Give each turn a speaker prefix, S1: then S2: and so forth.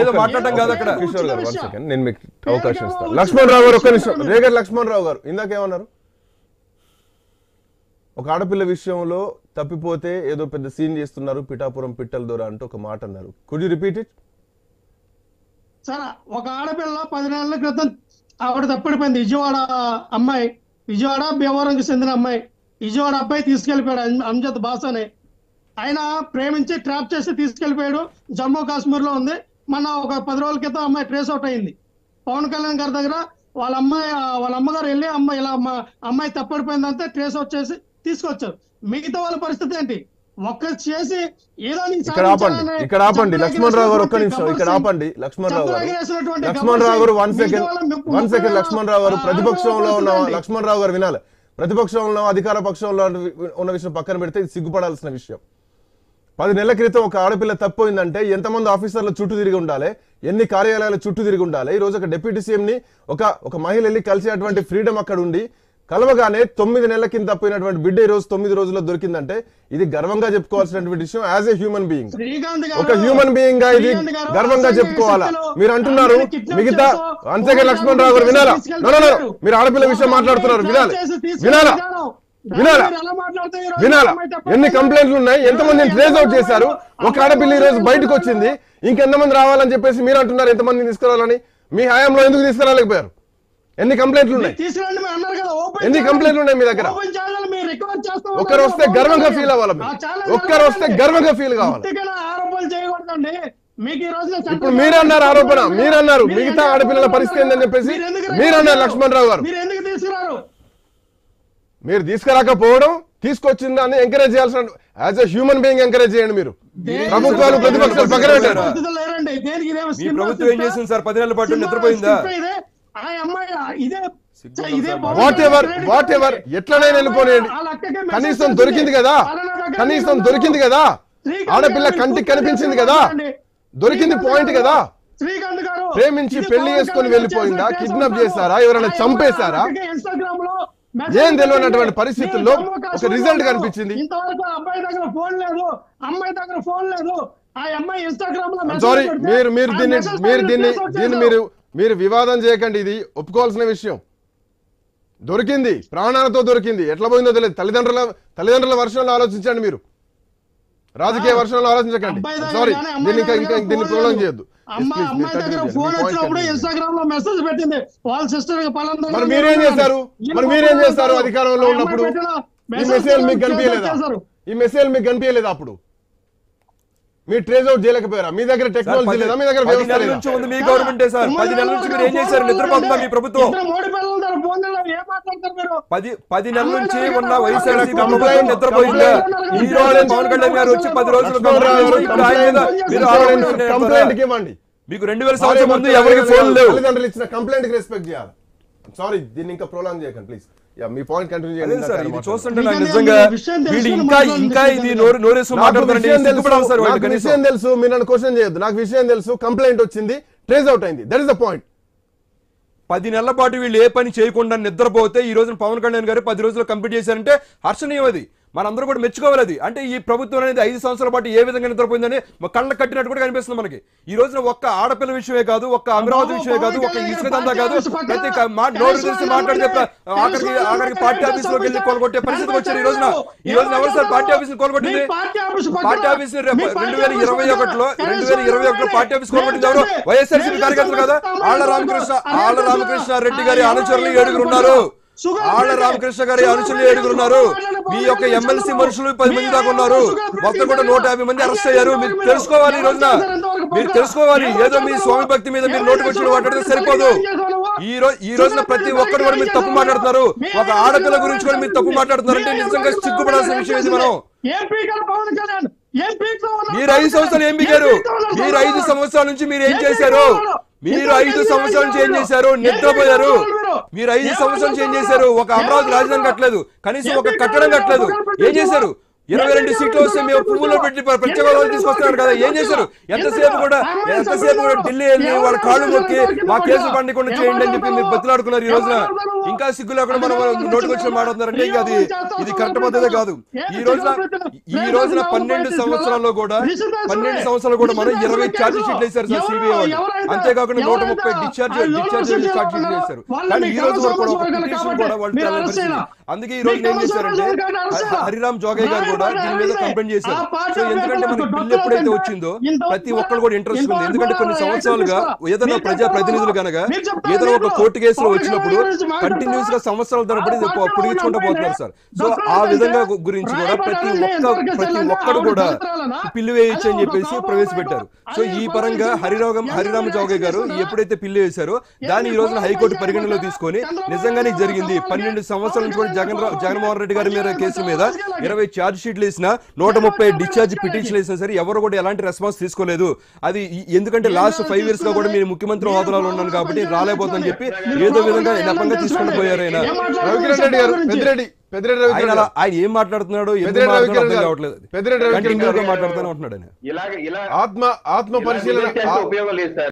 S1: ఏదో మాట్లాడటం కాదు అక్కడ.
S2: కిషోర్ గారు 1 సెకండ్ నేను మీకు అవకాశం ఇస్తాను. లక్ష్మణరావు గారు ఒక్క నిమిషం. రేగర్ లక్ష్మణరావు గారు ఇందాకేమన్నారు? ఒక ఆడపిల్ల విషయంలో తప్పిపోతే ఏదో పెద్ద సీన్ చేస్తున్నారు పిఠాపురం పిట్టల దొర అంటూ ఒక మాట అన్నారు. Could you repeat it?
S3: Sir ఒక ఆడపిల్ల 10 నెలల క్రితం ఆవిడ తప్పిడిపోయింది. విజయవాడ అమ్మాయి, విజయవాడ భీమవరంకి చెందిన అమ్మాయి, విజయవాడ అబ్బాయి తీసుకెళ్లిపోయాడు అంజద్ బాస్ అని. ఆయన ప్రేమించి ట్రాప్ చేసి తీసుకెళ్లిపోయాడు. జమ్మూ కాశ్మీర్ లో ఉంది. మన ఒక 10 రోజుల క్రితం అమ్మాయి ట్రేస్ అవుట్ అయింది. పవన్ కళ్యాణ్ గారి దగ్గర వాళ్ళ అమ్మగారు వెళ్ళి అమ్మాయి తప్పడిపోయిందంటే ట్రేస్ అవుట్ చేసి తీసుకొచ్చారు. మిగతా వాళ్ళ పరిస్థితి ఏంటి? ఒక్కరు చేసి ఏదో
S2: ఇక్కడ ఆపండి లక్ష్మణరావు గారు ఒక్క నిమిషం. ఇక్కడ ఆపండి లక్ష్మణరావు గారు 1 సెకండ్. లక్ష్మణరావు గారు ప్రతిపక్షంలో ఉన్న లక్ష్మణరావు గారు వినాలి. ప్రతిపక్షంలో అధికార పక్షంలో ఉన్న విషయం పక్కన పెడితే ఇది సిగ్గుపడాల్సిన విషయం. 10 నెలల క్రితం ఒక ఆడపిల్ల తప్పిపోయిందంటే ఎంతమంది ఆఫీసర్ల చుట్టూ తిరిగి ఉండాలి, ఎన్ని కార్యాలయాల చుట్టూ తిరిగి ఉండాలి. ఈ రోజు ఒక డిప్యూటీ సీఎం ని ఒక మహిళ వెళ్ళి కలిసేటువంటి ఫ్రీడమ్ అక్కడ ఉండి కలవగానే 9 నెలల కింద తప్పినటువంటి బిడ్డ ఈ రోజు 9 రోజుల్లో దొరికిందంటే ఇది గర్వంగా చెప్పుకోవాల్సినటువంటి విషయం. యాజ్ ఏ హ్యూమన్ బీయింగ్, ఒక హ్యూమన్ బీయింగ్ గా ఇది గర్వంగా చెప్పుకోవాలా. మీరు అంటున్నారు మిగతా 1 సెకండ్ లక్ష్మణరావు గారు వినాలా? మీరు ఆడపిల్ల విషయం మాట్లాడుతున్నారు, వినాలా? ఎన్ని కంప్లైంట్లు ఉన్నాయి, ఎంతమందిని ట్రేస్ అవుట్ చేశారు? ఒక ఆడపిల్ల ఈ రోజు బయటకు వచ్చింది, ఇంకెంతమంది రావాలని చెప్పేసి మీరు అంటున్నారు ఎంతమందిని తీసుకురావాలని. మీ హయాంలో ఎందుకు తీసుకురాలేకపోయారు? ఎన్ని కంప్లైంట్లు ఉన్నాయి? ఎన్ని కంప్లైంట్లు ఉన్నాయి మీ దగ్గర? ఒకరు వస్తే గర్వంగా ఫీల్ అవ్వాలి, ఒక్కరు వస్తే గర్వంగా ఫీల్ కావాలి. ఇప్పుడు మీరన్నారు ఆరోపణ, మీరన్నారు మిగతా ఆడపిల్లల పరిస్థితి ఏందని చెప్పేసి మీరన్నారు లక్ష్మణరావు గారు. మీరు తీసుకురాకపోవడం, తీసుకొచ్చిన దాన్ని ఎంకరేజ్ చేయాల్సిన as a human being encourage చేయండి. మీరు ప్రభుత్వాలు ప్రతిపక్షాలు పక్కన పెట్టారు.
S1: మీ ప్రభుత్వం ఏం చేసింది సార్? 10 నెలల పాటు నిద్రపోయిందా?
S2: What ever ఎట్లనైనా వెళ్ళిపోనేయండి. కనీసం దొరికింది కదా, కనీసం దొరికింది కదా, ఆడపిల్ల కంటికి కనిపించింది కదా, దొరికింది పాయింట్ కదా. ప్రేమించి పెళ్లి చేసుకొని వెళ్ళిపోయిందా? కిడ్నాప్ చేశారా? ఎవరైనా చంపేశారా? ఏం తెలియనటువంటి పరిస్థితుల్లో ఒక రిజల్ట్ కనిపించింది. సారీ, మీరు వివాదం చేయకండి. ఇది ఒప్పుకోవాల్సిన విషయం. దొరికింది, ప్రాణాలతో దొరికింది. ఎట్లా పోయిందో తెలియదు. తల్లిదండ్రుల వర్షంలో ఆలోచించండి. మీరు రాజకీయ వర్షంలో ఆలోచించకండి. సారీ, దీన్ని ప్రోలం చేయొద్దు. మరి మీరేం చేశారు? అధికారంలో ఉన్నప్పుడు ఈ మెసేజ్ మీకు కనిపించలేదా? ఈ మెసేజ్ మీకు కనిపించలేదా? అప్పుడు మీరు ట్రేస్ అవుట్ చేయలేకపోయారా? మీ దగ్గర టెక్నాలజీ లేదా? మీ దగ్గర వ్యవస్థ లేదా?
S1: మీ గవర్నమెంటే సార్. 10 నెలల నుంచి మీరు ఏం చేశారు? నిద్రపోతుందా మీ ప్రభుత్వం? 10 నెలల నుంచి ఉన్న వైఎస్ఆర్సీపీ ప్రభుత్వం నిద్రపోయిందా? ఈ రోజు పవన్ కళ్యాణ్ గారు వచ్చి 10 రోజులు
S2: కంప్లైంట్ ఇవ్వండి.
S1: మీకు 2000 సంవత్సరం ముందు ఎవరికి ఫోన్ లేవు.
S2: తల్లిదండ్రులు ఇచ్చిన కంప్లైంట్ కి రెస్పెక్ట్ చేయాలి. సారీ, దీన్ని ఇంకా ప్రోలాంగ్ చేయకండి ప్లీజ్. మీ పాయింట్ కంటిన్యూ చేయండి సార్.
S1: ఇది చూస్తుంటే నాకు నిజంగా వీళ్ళు ఇంకా ఇది నోరేసు మాట్లాడుతారండి.
S2: విషయం తెలుసు, మీరు నన్ను క్వశ్చన్ చేయొద్దు. నాకు విషయం తెలుసు. కంప్లైంట్ వచ్చింది, ట్రేస్ అవుట్ అయింది. That is the point.
S1: 10 నెలల పాటు వీళ్ళు ఏ పని చేయకుండా నిద్రపోతే ఈ రోజున పవన్ కళ్యాణ్ గారు 10 రోజులు కంప్లీట్ చేశారంటే హర్షణీయం. అది మనందరూ కూడా మెచ్చుకోవాలి. అది అంటే ఈ ప్రభుత్వం అనేది 5 సంవత్సరాల పాటు ఏ విధంగా నిద్రపోయిందని కళ్ళ కట్టినట్టు కూడా కనిపిస్తుంది మనకి. ఈ రోజున ఒక్క ఆడపిల్ల విషయమే కాదు, ఒక్క అమరావతి విషయమే కాదు, ఒక్క ఇసుక దందా కాదు, ప్రతి నోరు తెలిసి మాట్లాడితే ఆఖరికి పార్టీ ఆఫీస్ లోకి వెళ్ళి కోలుకొట్టే పరిస్థితి వచ్చారు. ఈ రోజున ఎవరు సార్ పార్టీ ఆఫీస్ కోలుకొట్టింది? పార్టీ ఆఫీస్ 2021లో పార్టీ ఆఫీస్ కోలుకొట్టింది ఎవరు? వైఎస్ఆర్సీపీ కార్యకర్తలు కదా. ఆళ్ల రామకృష్ణారెడ్డి గారి అనుచరులు 7 ఉన్నారు. ఆళ్ల రామకృష్ణ గారి అనుచరులు 7 ఉన్నారు. మీ యొక్క ఎమ్మెల్సీ మనుషులు 10 మంది దాకా ఉన్నారు. మొత్తం కూడా 150 మంది అరెస్ట్ అయ్యారు. మీరు తెలుసుకోవాలి. ఈ రోజున మీరు తెలుసుకోవాలి. ఏదో మీ స్వామి భక్తి మీద మీరు నోటికి వచ్చి మాట్లాడితే సరిపోదు. ఈ రోజున ప్రతి ఒక్కరు కూడా మీరు తప్పు మాట్లాడుతున్నారు. ఒక ఆడపిల్ల గురించి కూడా మీరు తప్పు మాట్లాడుతున్నారంటే నిజంగా సిగ్గుపడాల్సిన విషయం ఇది. మీరు 5 సంవత్సరాలు ఏం పీకారు? మీరు 5 సంవత్సరాల నుంచి మీరు ఏం చేశారు? మీరు 5 సంవత్సరాల నుంచి ఏం చేశారు? నిద్రపోయారు. మీరు 5 సంవత్సరాల నుంచి ఏం చేశారు? ఒక అమరావతి రాజధాని కట్టలేదు, కనీసం ఒక కట్టడం కట్టలేదు. ఏం చేశారు? 22 సీట్లు వస్తే మేము పువ్వులో పెట్టి ప్రత్యేక హోదా తీసుకొస్తున్నారు కదా, ఏం చేశారు? ఎంతసేపు కూడా ఢిల్లీ వెళ్ళి వాళ్ళ కాళ్ళు మొక్కి మా కేసులు పండకుండా చేయండి అని చెప్పి మీరు బతిలాడుకున్నారు. ఈ రోజున ఇంకా సిగ్గు లేకుండా మనం నోటికి వచ్చిన మాట్లాడుతున్నారంటే ఇంకా ఇది కరెక్ట్ పద్ధతే కాదు. ఈ రోజున 12 సంవత్సరాల్లో కూడా మనం 20 ఛార్జ్ షీట్లు వేశారు సార్ సిబిఐ వాళ్ళు. అంతేకాకుండా 130 డిశ్చార్జ్ ఛార్జ్ షీట్లు వేశారు. కానీ ఈ రోజు వరకు కూడా ఒక పిటిషన్ కూడా వాళ్ళు తేలని పరిస్థితి. అందుకే ఈ రోజు ఏం చేశారంటే హరిరామ్ జోగయ్య గారు కూడా దీని మీద కంప్లైంట్ చేశారు. సో ఎందుకంటే మనకి బిల్లు ఎప్పుడైతే వచ్చిందో ప్రతి ఒక్కరు కూడా ఇంట్రెస్ట్ ఉంది. ఎందుకంటే కొన్ని సంవత్సరాలుగా ఏదైనా ప్రజా ప్రతినిధులు కనుక ఏదైనా ఒక కోర్టు కేసులో వచ్చినప్పుడు కంటిన్యూస్ గా సంవత్సరాల తరబడి పొడిగించుకుంటూ పోతున్నారు సార్. సో ఆ విధంగా గురించి కూడా ప్రతి ఒక్కరు కూడా పిల్లు వేయచ్చు అని చెప్పేసి ప్రవేశపెట్టారు. సో ఈ పరంగా హరిరామ జోగయ్య గారు ఎప్పుడైతే పిల్లు వేశారో దాన్ని ఈ రోజున హైకోర్టు పరిగణనలో తీసుకొని నిజంగానే జరిగింది. 12 సంవత్సరాల నుంచి కూడా జగన్మోహన్ రెడ్డి గారి మీద కేసు మీద 20 ఛార్జ్ షీట్లు వేసిన 130 డిశ్చార్జ్ పిటిషన్లు వేసినా సరే ఎవరు కూడా ఎలాంటి రెస్పాన్స్ తీసుకోలేదు. అది ఎందుకంటే లాస్ట్ 5 years గా కూడా మీరు ముఖ్యమంత్రి హోదాలో ఉన్నాను కాబట్టి రాలేకపోతుందని చెప్పి ఏదో విధంగా నెపంగా తీసుకుని పోయారు. ఆయన
S2: రవికిరణ్ రెడ్డి గారు
S1: ఆయన ఏం మాట్లాడుతున్నాడు మాట్లాడుతూనే ఉంటున్నాడు. ఆయన
S2: ఆత్మ పరిశీలన
S4: ఉపయోగం లేదు సార్.